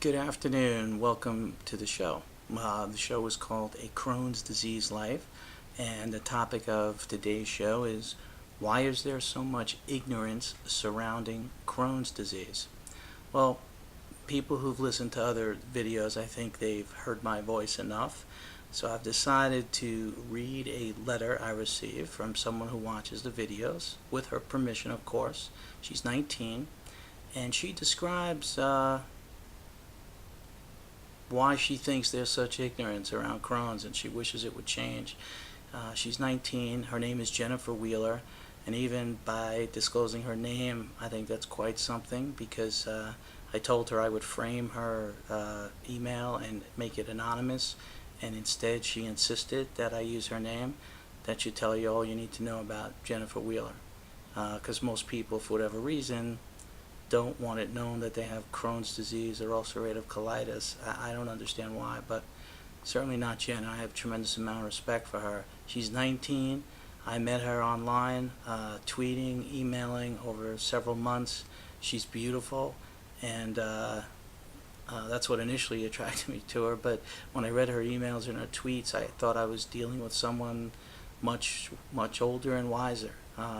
Good afternoon. Welcome to the show. The show is called A Crohn's Disease Life, and the topic of today's show is why is there so much ignorance surrounding Crohn's disease? Well, people who've listened to other videos, I think they've heard my voice enough. So I've decided to read a letter I received from someone who watches the videos, with her permission, of course. She's 19, and she describes why she thinks there's such ignorance around Crohn's, and she wishes it would change. She's 19. Her name is Jennifer Wheeler, and even by disclosing her name, I think that's quite something, because I told her I would frame her email and make it anonymous, and instead she insisted that I use her name. That should tell you all you need to know about Jennifer Wheeler, because most people, for whatever reason, don't want it known that they have Crohn's disease or ulcerative colitis. I don't understand why, but certainly not Jen. I have a tremendous amount of respect for her. She's 19. I met her online, tweeting, emailing over several months. She's beautiful, and that's what initially attracted me to her. But when I read her emails and her tweets, I thought I was dealing with someone much, much older and wiser.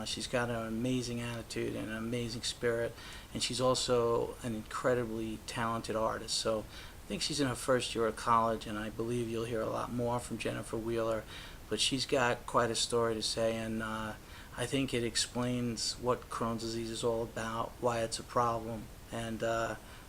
She's got an amazing attitude and an amazing spirit, and she's also an incredibly talented artist. So I think she's in her first year of college, and I believe you'll hear a lot more from Jennifer Wheeler. But she's got quite a story to say, and I think it explains what Crohn's disease is all about, why it's a problem. And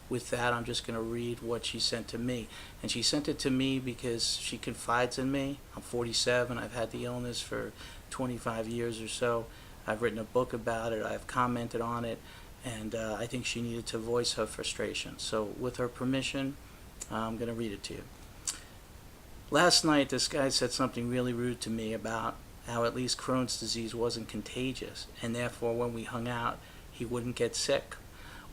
with that, I'm just going to read what she sent to me. And she sent it to me because she confides in me. I'm 47. I've had the illness for 25 years or so. I've written a book about it. I've commented on it. And I think she needed to voice her frustration. So with her permission, I'm going to read it to you. Last night, this guy said something really rude to me about how at least Crohn's disease wasn't contagious, and therefore when we hung out, he wouldn't get sick.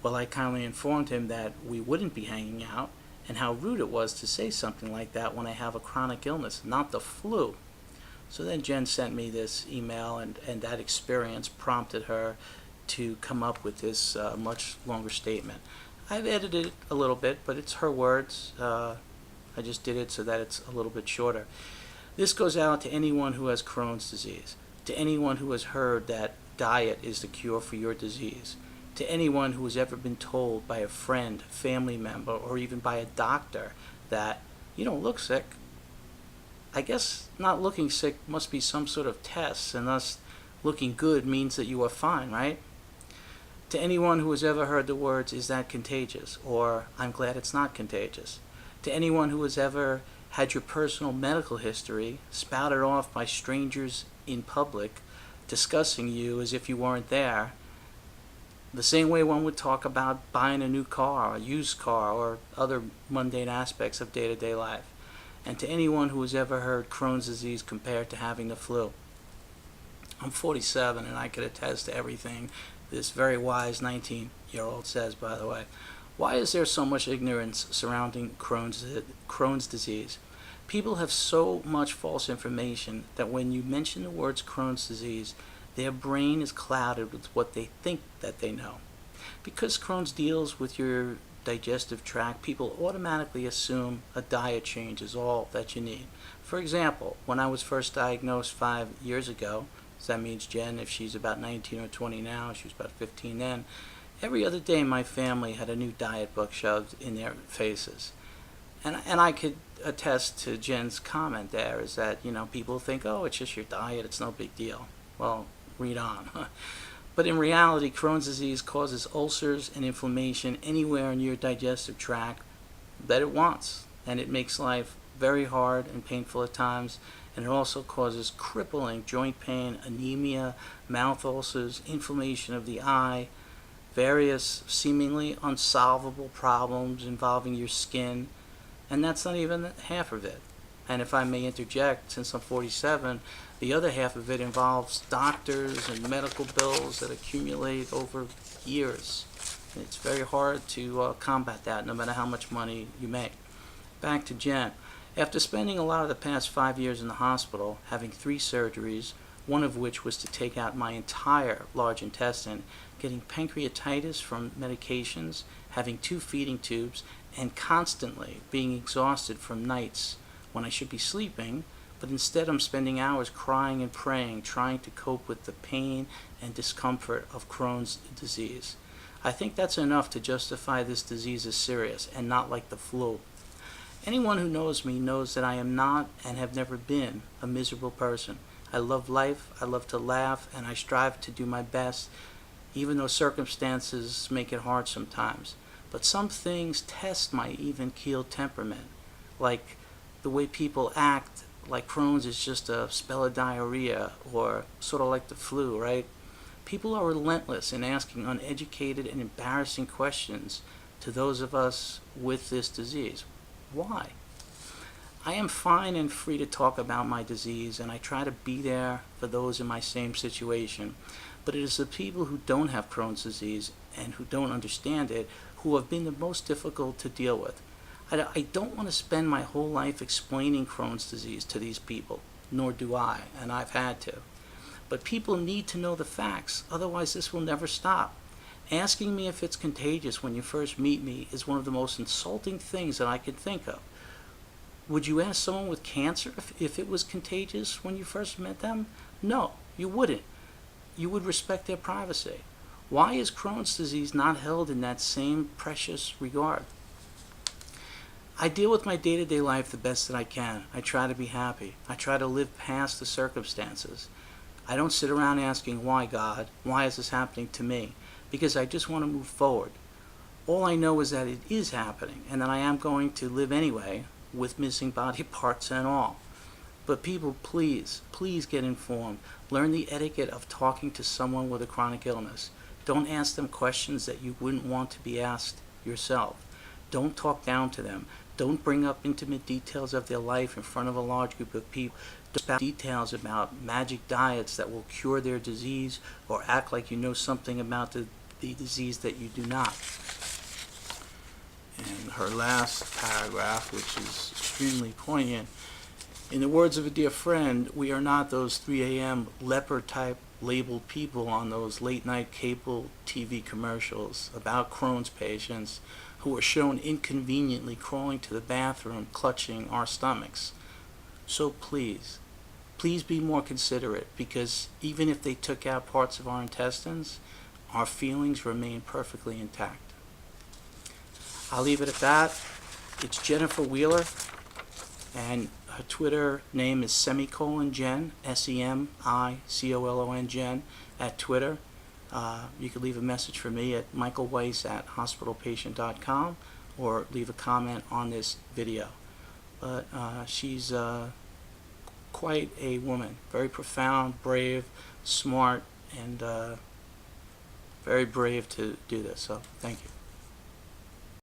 Well, I kindly informed him that we wouldn't be hanging out, and how rude it was to say something like that when I have a chronic illness, not the flu. So then Jen sent me this email, and that experience prompted her to come up with this much longer statement. I've edited it a little bit, but it's her words. I just did it so that it's a little bit shorter. This goes out to anyone who has Crohn's disease, to anyone who has heard that diet is the cure for your disease, to anyone who has ever been told by a friend, family member, or even by a doctor that you don't look sick. I guess not looking sick must be some sort of test, and thus looking good means that you are fine, right? To anyone who has ever heard the words, "Is that contagious?" or "I'm glad it's not contagious." To anyone who has ever had your personal medical history spouted off by strangers in public, discussing you as if you weren't there, the same way one would talk about buying a new car, a used car, or other mundane aspects of day-to-day life. And to anyone who has ever heard Crohn's disease compared to having the flu. I'm 47, and I could attest to everything this very wise 19-year-old says, by the way. Why is there so much ignorance surrounding Crohn's disease? People have so much false information that when you mention the words Crohn's disease, their brain is clouded with what they think that they know. Because Crohn's deals with your digestive tract, people automatically assume a diet change is all that you need. For example, when I was first diagnosed 5 years ago, so that means Jen, if she's about 19 or 20 now, she was about 15 then, every other day my family had a new diet book shoved in their faces. And I could attest to Jen's comment there, is that, people think, oh, it's just your diet, it's no big deal. Well, read on. But in reality, Crohn's disease causes ulcers and inflammation anywhere in your digestive tract that it wants. And it makes life very hard and painful at times. And it also causes crippling joint pain, anemia, mouth ulcers, inflammation of the eye, various seemingly unsolvable problems involving your skin. And that's not even half of it. And if I may interject, since I'm 47, the other half of it involves doctors and medical bills that accumulate over years. And it's very hard to combat that, no matter how much money you make. Back to Jen. After spending a lot of the past 5 years in the hospital, having 3 surgeries, one of which was to take out my entire large intestine, getting pancreatitis from medications, having 2 feeding tubes, and constantly being exhausted from nights when I should be sleeping, but instead I'm spending hours crying and praying, trying to cope with the pain and discomfort of Crohn's disease. I think that's enough to justify this disease as serious and not like the flu. Anyone who knows me knows that I am not and have never been a miserable person. I love life, I love to laugh, and I strive to do my best, even though circumstances make it hard sometimes. But some things test my even-keeled temperament, like the way people act like Crohn's is just a spell of diarrhea, or sort of like the flu, right? People are relentless in asking uneducated and embarrassing questions to those of us with this disease. Why? I am fine and free to talk about my disease, and I try to be there for those in my same situation. But it is the people who don't have Crohn's disease and who don't understand it who have been the most difficult to deal with. I don't want to spend my whole life explaining Crohn's disease to these people, nor do I, and I've had to. But people need to know the facts, otherwise this will never stop. Asking me if it's contagious when you first meet me is one of the most insulting things that I could think of. Would you ask someone with cancer if it was contagious when you first met them? No, you wouldn't. You would respect their privacy. Why is Crohn's disease not held in that same precious regard? I deal with my day-to-day life the best that I can. I try to be happy. I try to live past the circumstances. I don't sit around asking, why God? Why is this happening to me? Because I just want to move forward. All I know is that it is happening, and that I am going to live anyway, with missing body parts and all. But people, please get informed. Learn the etiquette of talking to someone with a chronic illness. Don't ask them questions that you wouldn't want to be asked yourself. Don't talk down to them. Don't bring up intimate details of their life in front of a large group of people. Don't details about magic diets that will cure their disease, or act like you know something about the disease that you do not. And her last paragraph, which is extremely poignant, in the words of a dear friend, we are not those 3 a.m. leper-type labeled people on those late-night cable TV commercials about Crohn's patients who are shown inconveniently crawling to the bathroom, clutching our stomachs. So please be more considerate, because even if they took out parts of our intestines, our feelings remain perfectly intact. I'll leave it at that. It's Jennifer Wheeler, and her Twitter name is @Semicolon Jen, at Twitter. You can leave a message for me at michaelweiss@hospitalpatient.com, or leave a comment on this video. But she's quite a woman, very profound, brave, smart, and very brave to do this. So thank you.